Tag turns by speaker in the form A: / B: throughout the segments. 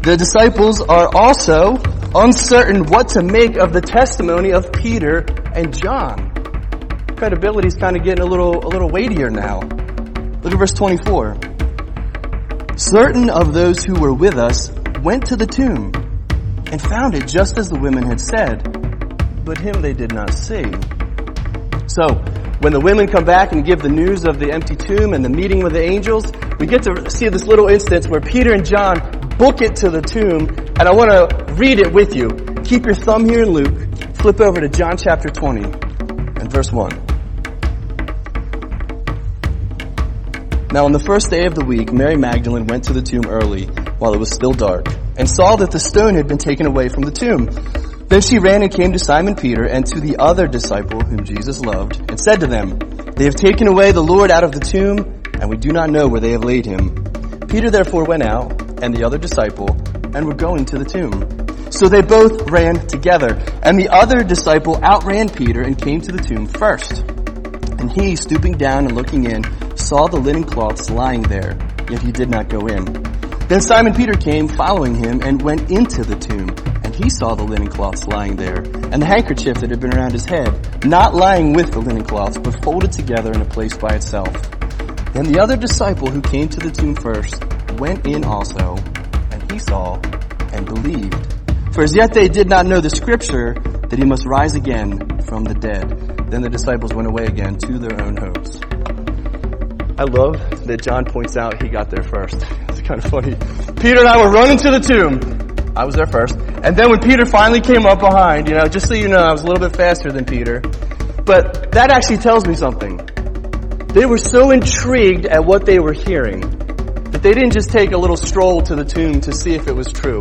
A: The disciples are also uncertain what to make of the testimony of Peter and John. Credibility is kind of getting a little weightier now. Look at verse 24. Certain of those who were with us went to the tomb and found it just as the women had said, but him they did not see. So, when the women come back and give the news of the empty tomb and the meeting with the angels, we get to see this little instance where Peter and John book it to the tomb, and I want to read it with you. Keep your thumb here in Luke. Flip over to John chapter 20 and verse 1. Now on the first day of the week, Mary Magdalene went to the tomb early, while it was still dark, and saw that the stone had been taken away from the tomb. Then she ran and came to Simon Peter and to the other disciple whom Jesus loved, and said to them, They have taken away the Lord out of the tomb, and we do not know where they have laid him. Peter therefore went out, and the other disciple, and were going to the tomb. So they both ran together, and the other disciple outran Peter and came to the tomb first. And he, stooping down and looking in, saw the linen cloths lying there, yet he did not go in. Then Simon Peter came, following him, and went into the tomb. And he saw the linen cloths lying there, and the handkerchief that had been around his head, not lying with the linen cloths, but folded together in a place by itself. Then the other disciple who came to the tomb first went in also, and he saw and believed. For as yet they did not know the scripture, that he must rise again from the dead. Then the disciples went away again to their own homes. I love that John points out he got there first. It's kind of funny. Peter and I were running to the tomb. I was there first. And then when Peter finally came up behind, just so you know, I was a little bit faster than Peter. But that actually tells me something. They were so intrigued at what they were hearing that they didn't just take a little stroll to the tomb to see if it was true.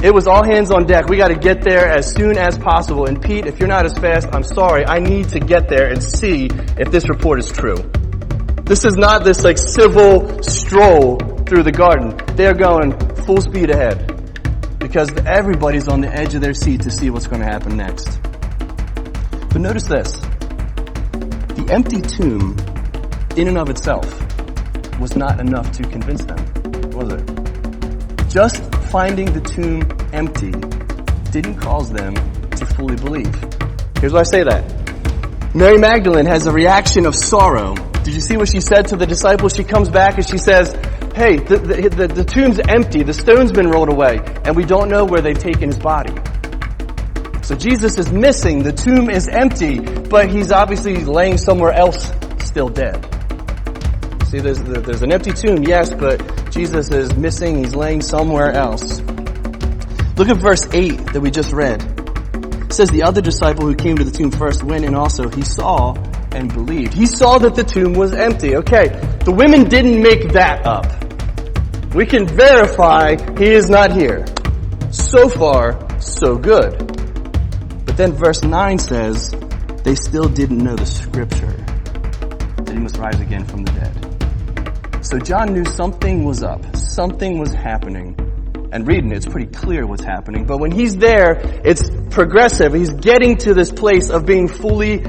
A: It was all hands on deck. We got to get there as soon as possible. And Pete, if you're not as fast, I'm sorry. I need to get there and see if this report is true. This is not this civil stroll through the garden. They're going full speed ahead because everybody's on the edge of their seat to see what's going to happen next. But notice this. The empty tomb in and of itself was not enough to convince them, was it? Just finding the tomb empty didn't cause them to fully believe. Here's why I say that. Mary Magdalene has a reaction of sorrow. Did you see what she said to the disciples? She comes back and she says, hey, the tomb's empty, the stone's been rolled away, and we don't know where they've taken his body. So Jesus is missing, the tomb is empty, but he's obviously laying somewhere else still dead. See, there's an empty tomb, yes, but Jesus is missing, he's laying somewhere else. Look at verse 8 that we just read. It says, the other disciple who came to the tomb first went in also. He saw and believed. He saw that the tomb was empty. Okay, the women didn't make that up. We can verify he is not here. So far, so good. But then verse 9 says, they still didn't know the scripture, that he must rise again from the dead. So John knew something was up. Something was happening. And reading it, it's pretty clear what's happening. But when he's there, it's progressive. He's getting to this place of being fully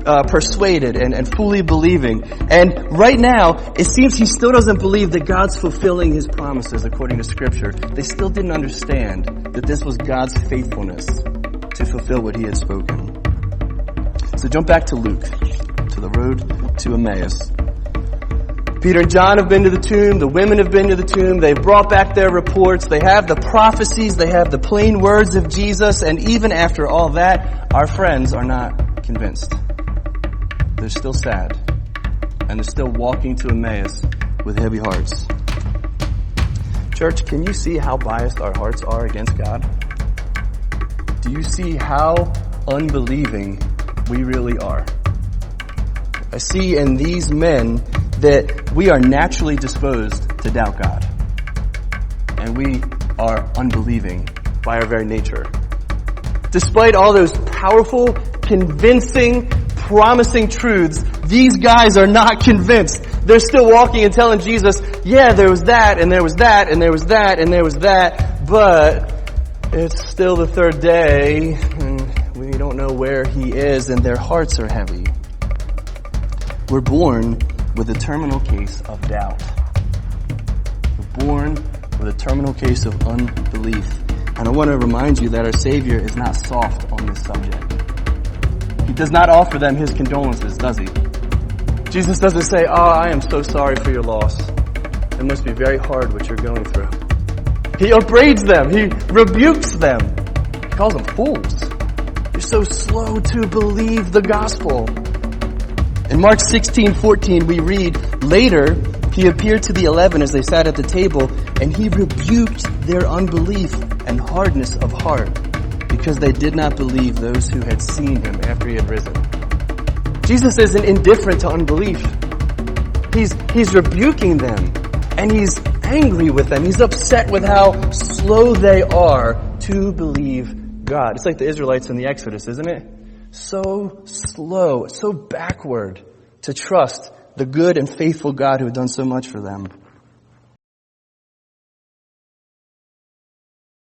A: persuaded and fully believing. And right now, it seems he still doesn't believe that God's fulfilling his promises according to Scripture. They still didn't understand that this was God's faithfulness to fulfill what he had spoken. So jump back to Luke, to the road to Emmaus. Peter and John have been to the tomb. The women have been to the tomb. They've brought back their reports. They have the prophecies. They have the plain words of Jesus. And even after all that, our friends are not convinced. They're still sad. And they're still walking to Emmaus with heavy hearts. Church, can you see how biased our hearts are against God? Do you see how unbelieving we really are? I see in these men that we are naturally disposed to doubt God. And we are unbelieving by our very nature. Despite all those powerful, convincing, promising truths, these guys are not convinced. They're still walking and telling Jesus, yeah, there was that, and there was that, and there was that, and there was that, but it's still the third day, and we don't know where he is, and their hearts are heavy. We're born with a terminal case of doubt. We're born with a terminal case of unbelief. And I want to remind you that our Savior is not soft on this subject. He does not offer them his condolences, does he? Jesus doesn't say, "Oh, I am so sorry for your loss. It must be very hard what you're going through." He upbraids them. He rebukes them. He calls them fools. You're so slow to believe the gospel. In Mark 16:14, we read, "Later, he appeared to the 11 as they sat at the table, and he rebuked their unbelief and hardness of heart, because they did not believe those who had seen him after he had risen." Jesus isn't indifferent to unbelief. He's rebuking them, and he's angry with them. He's upset with how slow they are to believe God. It's like the Israelites in the Exodus, isn't it? So slow, so backward to trust the good and faithful God who had done so much for them.